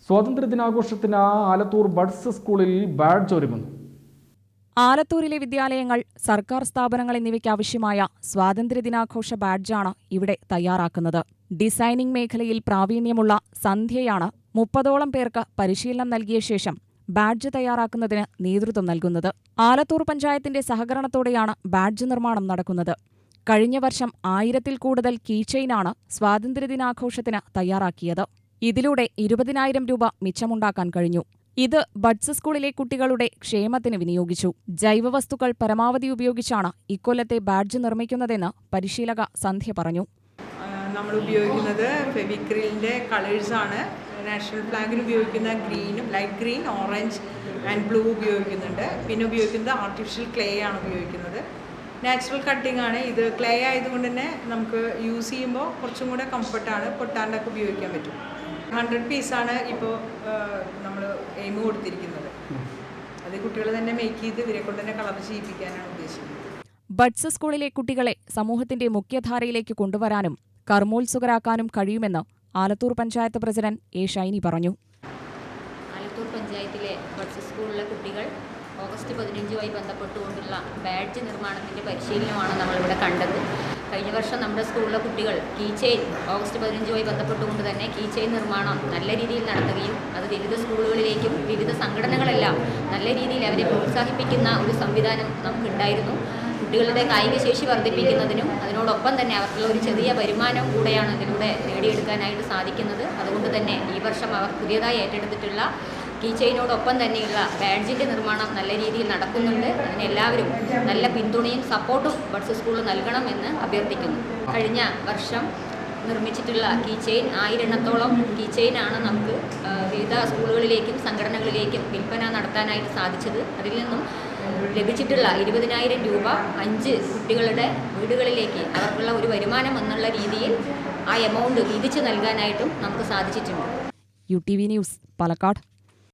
സ്വാതന്ത്ര്യദിനാഘോഷത്തിന് Alathur buds സ്കൂളിൽ badge ഒരുങ്ങുന്നു. ആലത്തൂരിലെ വിദ്യാലയങ്ങൾ, സർക്കാർ സ്ഥാപനങ്ങൾ എന്നിവയ്ക്ക് ആവശ്യമായ സ്വാതന്ത്ര്യദിനാഘോഷ ബാഡ്ജാണ് ഇവിടെ തയ്യാറാക്കുന്നത്. ഡിസൈനിംഗ് മേഖലയിൽ പ്രാവീണ്യമുള്ള സന്ധ്യയാണ് 30ഓളം പേർക്ക് പരിശീലനം നൽകിയ ശേഷം ബാഡ്ജ് തയ്യാറാക്കുന്നതിന് നേതൃത്വം നൽകുന്നത്. ആലത്തൂർ പഞ്ചായത്തിന്റെ സഹകരണത്തോടെയാണ് ബാഡ്ജ് നിർമ്മാണം നടക്കുന്നത്. കഴിഞ്ഞ വർഷം 1000-ൽ കൂടുതൽ കീചെയിനാണ് സ്വാതന്ത്ര്യദിനാഘോഷത്തിന് തയ്യാറാക്കിയത്. ഇതിലൂടെ 20,000 രൂപ മിച്ചമുണ്ടാക്കാൻ കഴിഞ്ഞു. ഇത് ബഡ്സ് സ്കൂളിലെ കുട്ടികളുടെ ക്ഷേമത്തിന് വിനിയോഗിച്ചു. ജൈവവസ്തുക്കൾ പരമാവധി ഉപയോഗിച്ചാണ് ഇക്കൊല്ലത്തെ ബാഡ്ജ് നിർമ്മിക്കുന്നതെന്ന് പരിശീലക സന്ധ്യ പറഞ്ഞു. നമ്മൾ ഉപയോഗിക്കുന്നത് ഫെവിക്രിലിൻ്റെ കളേഴ്സാണ്. നാഷണൽ ഫ്ലാഗിന് ഉപയോഗിക്കുന്ന ഗ്രീനും, light green, orange and blue ഉപയോഗിക്കുന്നുണ്ട്. പിന്നെ ഉപയോഗിക്കുന്നത് ആർട്ടിഫിഷ്യൽ ക്ലേ ആണ് ഉപയോഗിക്കുന്നത്. നാച്ചുറൽ കട്ടിംഗ് ആണ്. ഇത് ക്ലേ ആയതുകൊണ്ട് തന്നെ നമുക്ക് യൂസ് ചെയ്യുമ്പോൾ കുറച്ചും കൂടെ കംഫർട്ടാണ്. പൊട്ടാണ്ടൊക്കെ ഉപയോഗിക്കാൻ പറ്റും. 100 പീസാണ് ഇപ്പോൾ നമ്മൾ എയിം കൊടുത്തിരിക്കുന്നത്. അത് കുട്ടികൾ തന്നെ മേക്ക് ചെയ്ത് ഇവരെ കൊണ്ട് തന്നെ കളർ ചെയ്യിപ്പിക്കാനാണ് ഉദ്ദേശിക്കുന്നത്. ബഡ്സ് സ്കൂളിലെ കുട്ടികളെ സമൂഹത്തിന്റെ മുഖ്യധാരയിലേക്ക് കൊണ്ടുവരാനും കർമ്മോത്സുകരാക്കാനും കഴിയുമെന്ന് ആലത്തൂർ പഞ്ചായത്ത് പ്രസിഡന്റ് എ ഷൈനി പറഞ്ഞു. ആലത്തൂർ പഞ്ചായത്തിലെ ബഡ്സ് സ്കൂളിലെ കുട്ടികൾ ഓഗസ്റ്റ് 15 ബന്ധപ്പെട്ടുകൊണ്ടുള്ള ബാഡ്ജ് നിർമ്മാണത്തിൻ്റെ പരിശീലനമാണ് നമ്മളിവിടെ കണ്ടത്. കഴിഞ്ഞ വർഷം നമ്മുടെ സ്കൂളിലെ കുട്ടികൾ കീചെയിൻ ഓഗസ്റ്റ് 15 ബന്ധപ്പെട്ടുകൊണ്ട് തന്നെ കീചെയിൻ നിർമ്മാണം നല്ല രീതിയിൽ നടത്തുകയും അത് വിവിധ സ്കൂളുകളിലേക്കും വിവിധ സംഘടനകളെല്ലാം നല്ല രീതിയിൽ അവരെ പ്രോത്സാഹിപ്പിക്കുന്ന ഒരു സംവിധാനം നമുക്കുണ്ടായിരുന്നു. കുട്ടികളുടെ കായിക ശേഷി വർദ്ധിപ്പിക്കുന്നതിനും അതിനോടൊപ്പം തന്നെ അവർക്കുള്ള ഒരു ചെറിയ വരുമാനം കൂടെയാണ് ഇതിലൂടെ നേടിയെടുക്കാനായിട്ട് സാധിക്കുന്നത്. അതുകൊണ്ട് തന്നെ ഈ വർഷം അവർ പുതിയതായി ഏറ്റെടുത്തിട്ടുള്ള കീചെയിനോടൊപ്പം തന്നെയുള്ള ബാഡ്ജിൻ്റെ നിർമ്മാണം നല്ല രീതിയിൽ നടക്കുന്നുണ്ട്. അതിന് എല്ലാവരും നല്ല പിന്തുണയും സപ്പോർട്ടും ബഡ്സ് സ്കൂളിൽ നൽകണമെന്ന് അഭ്യർത്ഥിക്കുന്നു. കഴിഞ്ഞ വർഷം നിർമ്മിച്ചിട്ടുള്ള കീചെയിൻ 1000 എണ്ണത്തോളം കീചെയിനാണ് നമുക്ക് വിവിധ സ്കൂളുകളിലേക്കും സംഘടനകളിലേക്കും വിൽപ്പന നടത്താനായിട്ട് സാധിച്ചത്. അതിൽ നിന്നും ലഭിച്ചിട്ടുള്ള 20,000 രൂപ 5 കുട്ടികളുടെ വീടുകളിലേക്ക് അവർക്കുള്ള ഒരു വരുമാനം എന്നുള്ള രീതിയിൽ ആ എമൗണ്ട് വീതിച്ച് നൽകാനായിട്ടും നമുക്ക് സാധിച്ചിട്ടുണ്ട്. UTV news, Palakkad.